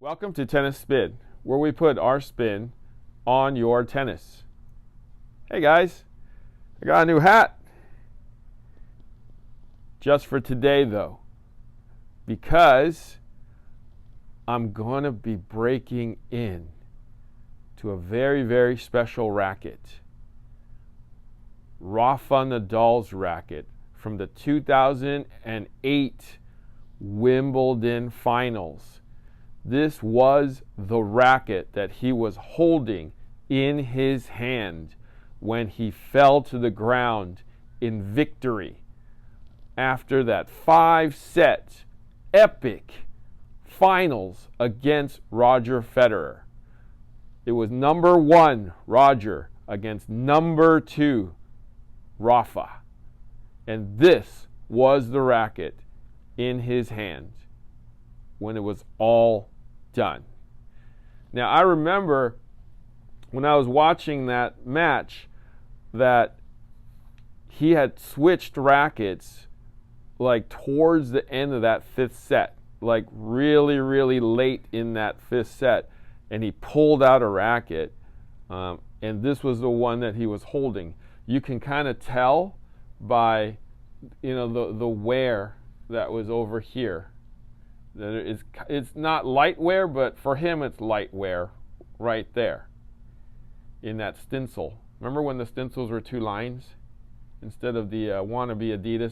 Welcome to Tennis Spin, where we put our spin on your tennis. Hey guys, I got a new hat. Just for today though, because I'm going to be breaking in to a very, very special racket. Rafael Nadal's racket from the 2008 Wimbledon finals. This was the racket that he was holding in his hand when he fell to the ground in victory after that 5-set epic finals against Roger Federer. It was number 1 Roger against number 2 Rafa. And this was the racket in his hand when it was all done. Now, I remember when I was watching that match that he had switched rackets like towards the end of that 5th set, like really, really late in that 5th set, and he pulled out a racket, and this was the one that he was holding. You can kind of tell by, the wear that was over here. That it's not light wear, but for him it's light wear right there in that stencil. Remember when the stencils were 2 lines instead of the wannabe Adidas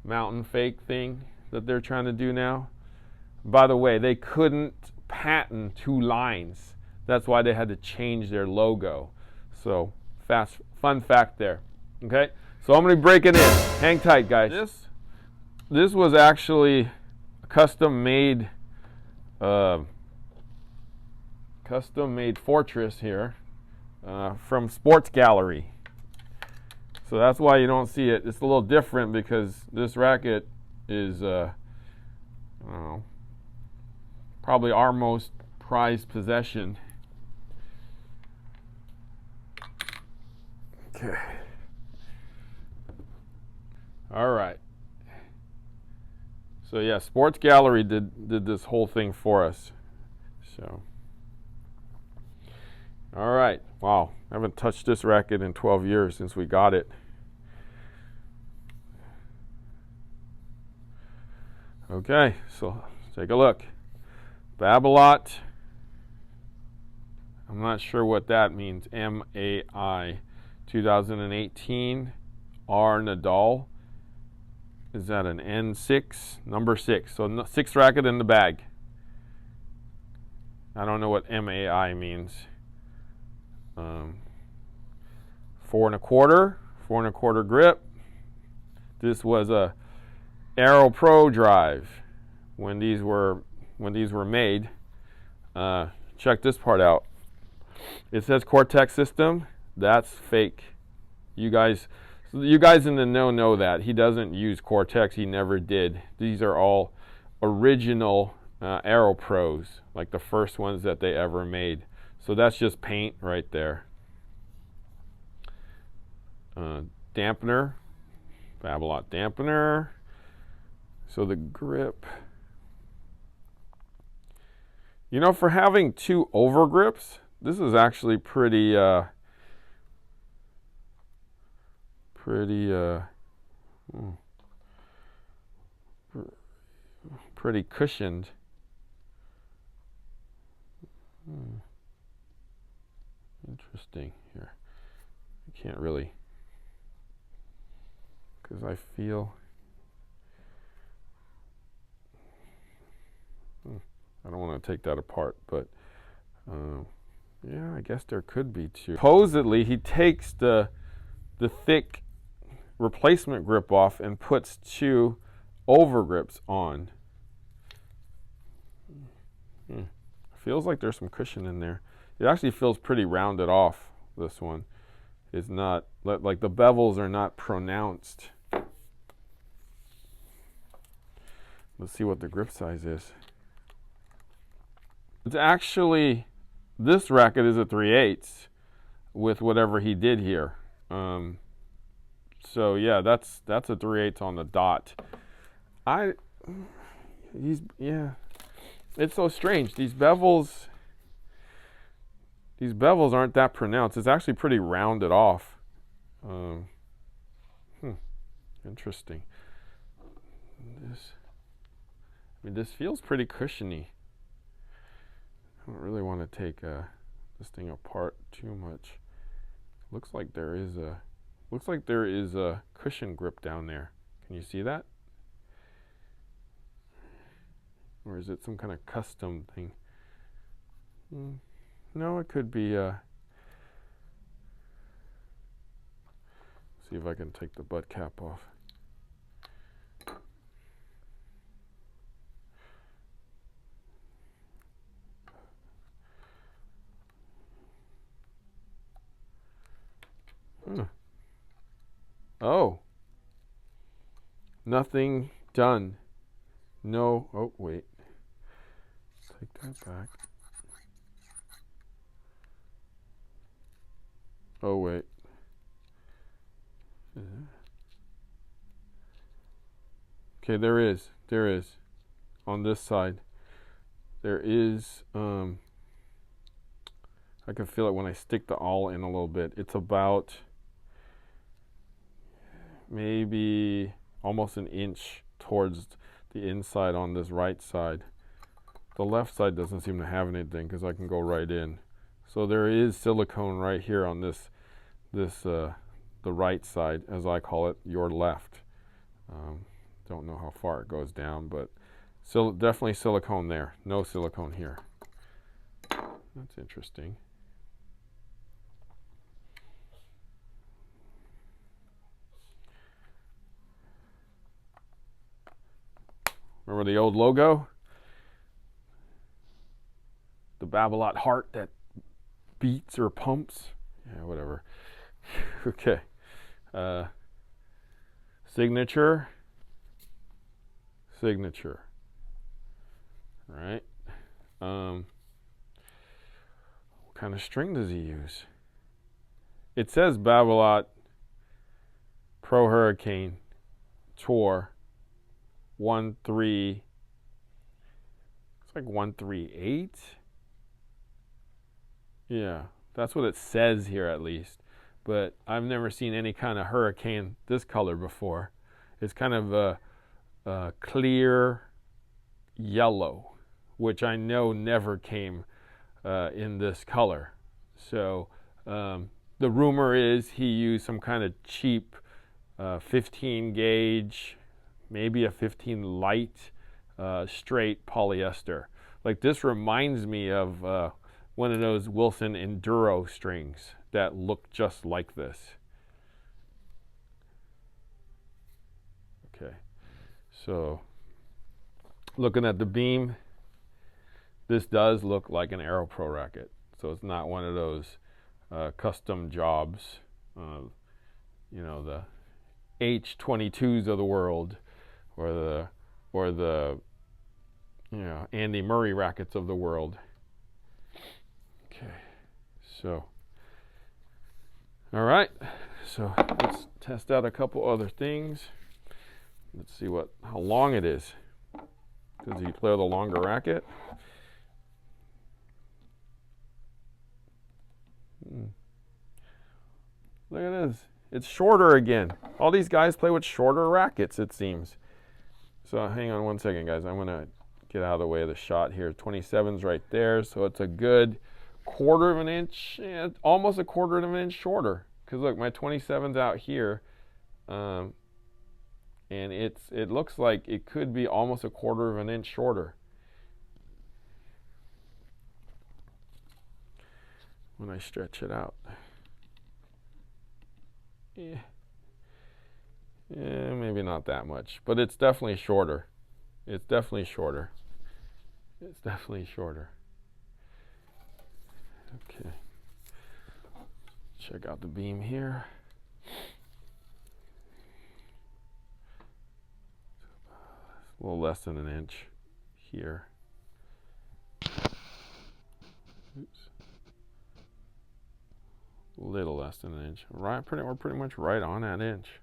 mountain fake thing that they're trying to do now? By the way, they couldn't patent 2 lines. That's why they had to change their logo. So fun fact there. Okay, so I'm going to be breaking in. Hang tight, guys. This was actually custom made fortress here from Sports Gallery. So that's why you don't see it. It's a little different because this racket is I don't know, probably our most prized possession. Okay. All right. So yeah, Sports Gallery did this whole thing for us. So, all right. Wow, I haven't touched this racket in 12 years since we got it. Okay, so let's take a look. Babolat. I'm not sure what that means. MAI 2018 R Nadal. Is that an N6? Number 6. So 6th racket in the bag. I don't know what MAI means. 4 1/4 grip. This was a Aero Pro drive when these were made. Check this part out. It says Cortex system. That's fake. You guys in the know that. He doesn't use Cortex. He never did. These are all original Aero Pros, like the first ones that they ever made. So that's just paint right there. Dampener. Babolat dampener. So the grip. For having 2 over grips, this is actually pretty cushioned. Interesting here. I can't really, because I feel I don't want to take that apart, but yeah, I guess there could be 2. Supposedly, he takes the thick replacement grip off and puts 2 over grips on. Feels like there's some cushion in there. It actually feels pretty rounded off. This one is not, like the bevels are not pronounced. Let's see what the grip size is. It's actually, this racket is a 3/8 with whatever he did here. So yeah, that's a 3/8 on the dot. Yeah. It's so strange. These bevels aren't that pronounced. It's actually pretty rounded off. Interesting. This feels pretty cushiony. I don't really want to take this thing apart too much. Looks like there is a cushion grip down there. Can you see that? Or is it some kind of custom thing? No, it could be. See if I can take the butt cap off. Oh. Nothing done. No. Oh, wait. Take that back. Oh, wait. Okay, there is. On this side. There is, I can feel it when I stick the awl in a little bit. It's about maybe almost an inch towards the inside on this right side. The left side doesn't seem to have anything because I can go right in. So there is silicone right here on the right side, as I call it, your left. Don't know how far it goes down, but definitely silicone there. No silicone here. That's interesting. Remember the old logo? The Babolat heart that beats or pumps? Yeah, whatever. Okay. Signature. Right. What kind of string does he use? It says Babolat Pro Hurricane Tour 1-3. It's like 138. Yeah, that's what it says here at least. But I've never seen any kind of hurricane this color before. It's kind of a clear yellow, which I know never came in this color. So the rumor is he used some kind of cheap 15 gauge, maybe a 15 light straight polyester. Like this reminds me of one of those Wilson Enduro strings that look just like this. Okay, so looking at the beam, this does look like an Aero Pro racket. So it's not one of those custom jobs, you know, the H22s of the world, or the you know, Andy Murray rackets of the world. Okay, so all right, so let's test out a couple other things. Let's see how long it is. Does he play with a longer racket? Look at this. It's shorter again. All these guys play with shorter rackets, it seems. So hang on one second, guys. I'm going to get out of the way of the shot here. 27's right there, so it's a good quarter of an inch, almost a quarter of an inch shorter. Because look, my 27's out here, and it looks like it could be almost a quarter of an inch shorter. When I stretch it out. Yeah, maybe not that much, but it's definitely shorter. It's definitely shorter. Okay. Check out the beam here. A little less than an inch here. Oops. A little less than an inch. We're pretty much right on that inch.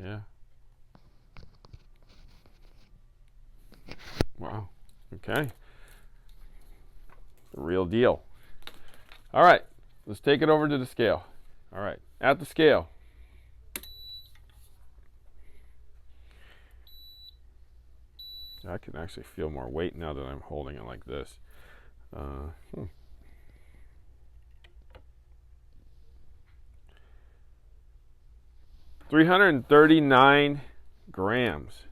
Yeah. Wow. Okay. The real deal. All right. Let's take it over to the scale. All right. At the scale. I can actually feel more weight now that I'm holding it like this. 339 grams.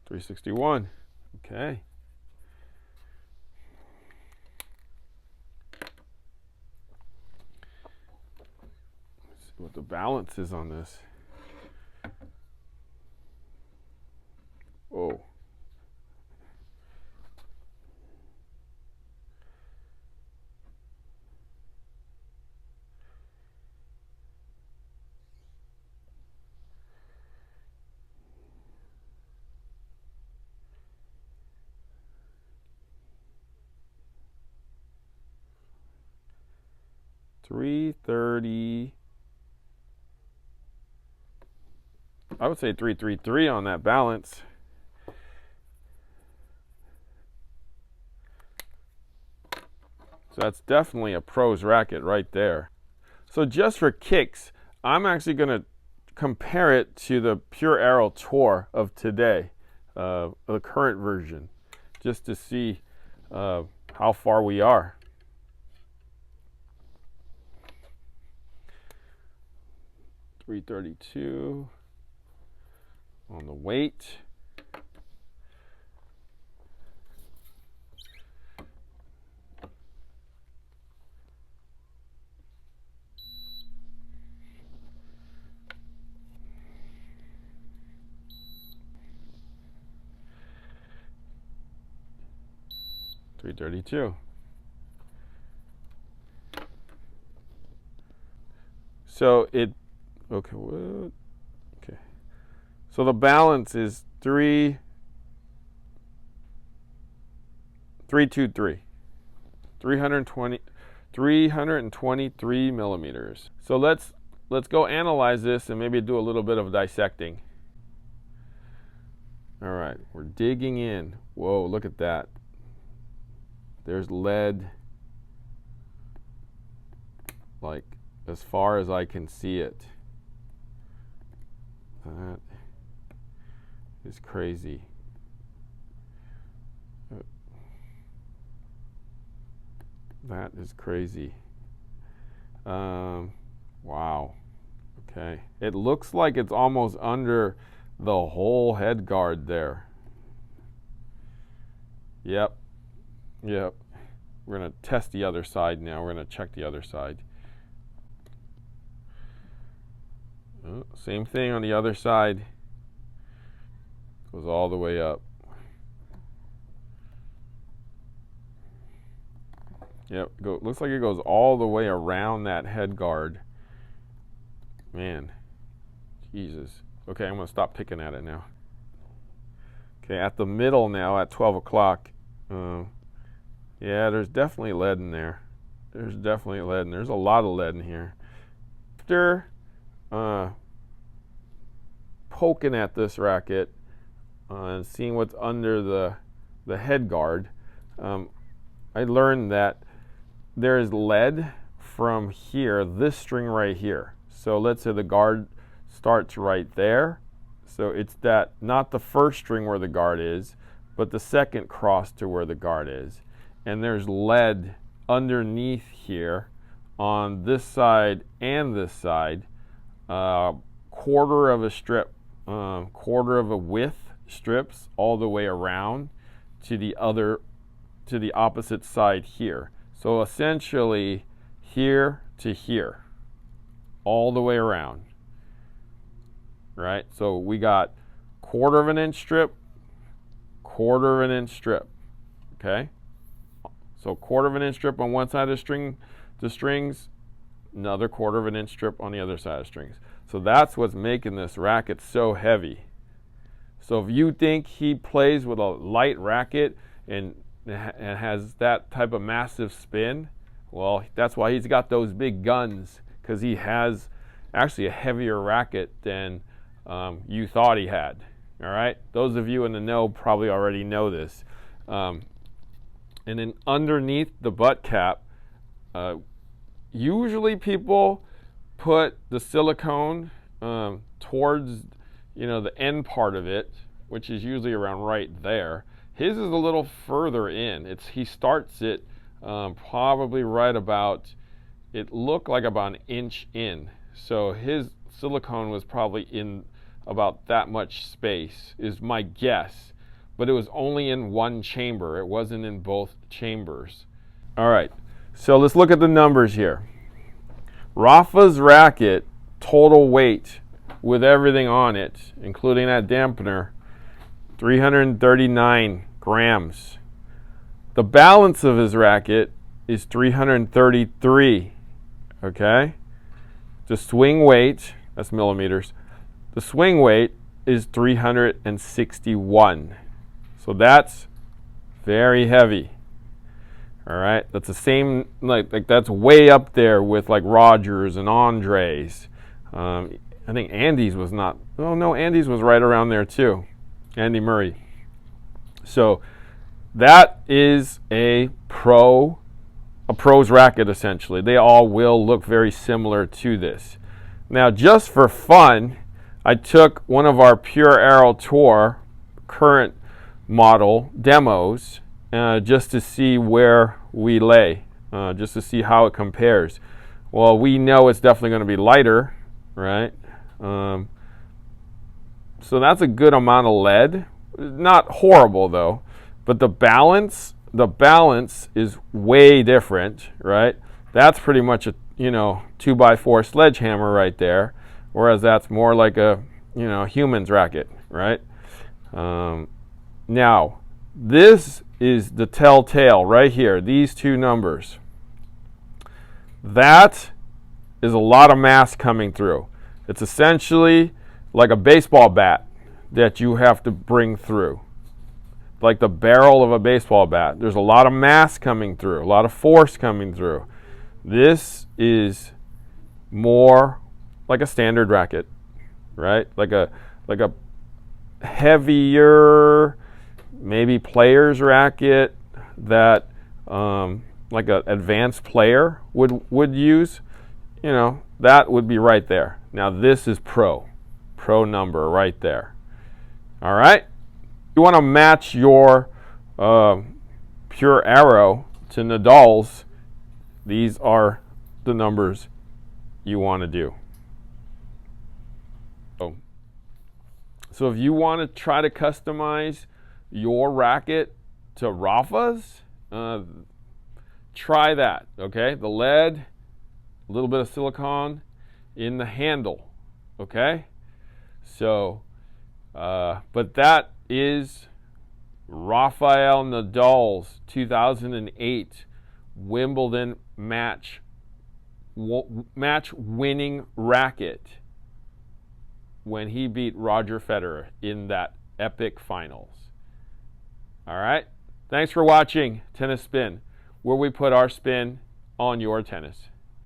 $361. Okay. Let's see what the balance is on this. Whoa. $330. I would say 333 on that balance. So that's definitely a pro's racket right there. So just for kicks, I'm actually going to compare it to the Pure Arrow Tour of today, the current version, just to see how far we are. $332 on the weight. $332. So it, okay, what? Okay. So the balance is 323. 323 millimeters. So let's go analyze this and maybe do a little bit of dissecting. All right, we're digging in. Whoa, look at that. There's lead, like as far as I can see it. That is crazy. That is crazy. Wow. Okay. It looks like it's almost under the whole head guard there. Yep. Yep. We're going to test the other side now. We're going to check the other side. Oh, same thing on the other side. Goes all the way up. Yep, looks like it goes all the way around that head guard. Man, Jesus. Okay, I'm going to stop picking at it now. Okay, at the middle now at 12 o'clock. Yeah, there's definitely lead in there. There's definitely lead, and there's a lot of lead in here. After poking at this racket and seeing what's under the head guard, I learned that there is lead from here, this string right here. So let's say the guard starts right there. So it's that, not the first string where the guard is, but the second cross to where the guard is. And there's lead underneath here on this side and this side, quarter of a strip, quarter of a width strips all the way around to the opposite side here. So essentially here to here, all the way around, right? So we got quarter of an inch strip, quarter of an inch strip, okay? So quarter of an inch strip on one side of the strings, another 1/4 of an inch strip on the other side of strings. So that's what's making this racket so heavy. So if you think he plays with a light racket and has that type of massive spin, well, that's why he's got those big guns, because he has actually a heavier racket than you thought he had. All right, those of you in the know probably already know this. And then underneath the butt cap, usually people put the silicone towards, the end part of it, which is usually around right there. His is a little further in. He starts it probably right about, it looked like about an inch in. So his silicone was probably in about that much space, is my guess. But it was only in one chamber. It wasn't in both chambers. All right, so let's look at the numbers here. Rafa's racket, total weight with everything on it, including that dampener, 339 grams. The balance of his racket is 333, okay? The swing weight, that's millimeters, the swing weight is 361. So that's very heavy. All right, that's the same, like that's way up there with like Rogers and Andres. I think Andy's was not, oh no, Andy's was right around there too. Andy Murray. So that is a pro's racket essentially. They all will look very similar to this. Now just for fun, I took one of our Pure Aero Tour current model demos just to see where we lay, just to see how it compares. Well, we know it's definitely going to be lighter, right? So that's a good amount of lead. Not horrible though, but the balance is way different, right? That's pretty much a 2x4 sledgehammer right there, whereas that's more like a human's racket, right? Now this is the telltale right here, these two numbers. That is a lot of mass coming through. It's essentially like a baseball bat that you have to bring through. Like the barrel of a baseball bat. There's a lot of mass coming through, a lot of force coming through. This is more like a standard racket, right? Like a heavier, maybe player's racket that like an advanced player would use. That would be right there. Now this is pro number right there. All right, you want to match your Pure Aero to Nadal's. These are the numbers you want to do. So if you want to try to customize your racket to Rafa's, try that, okay? The lead, a little bit of silicone in the handle, okay? So, but that is Rafael Nadal's 2008 Wimbledon match winning racket when he beat Roger Federer in that epic finals. All right, thanks for watching Tennis Spin, where we put our spin on your tennis.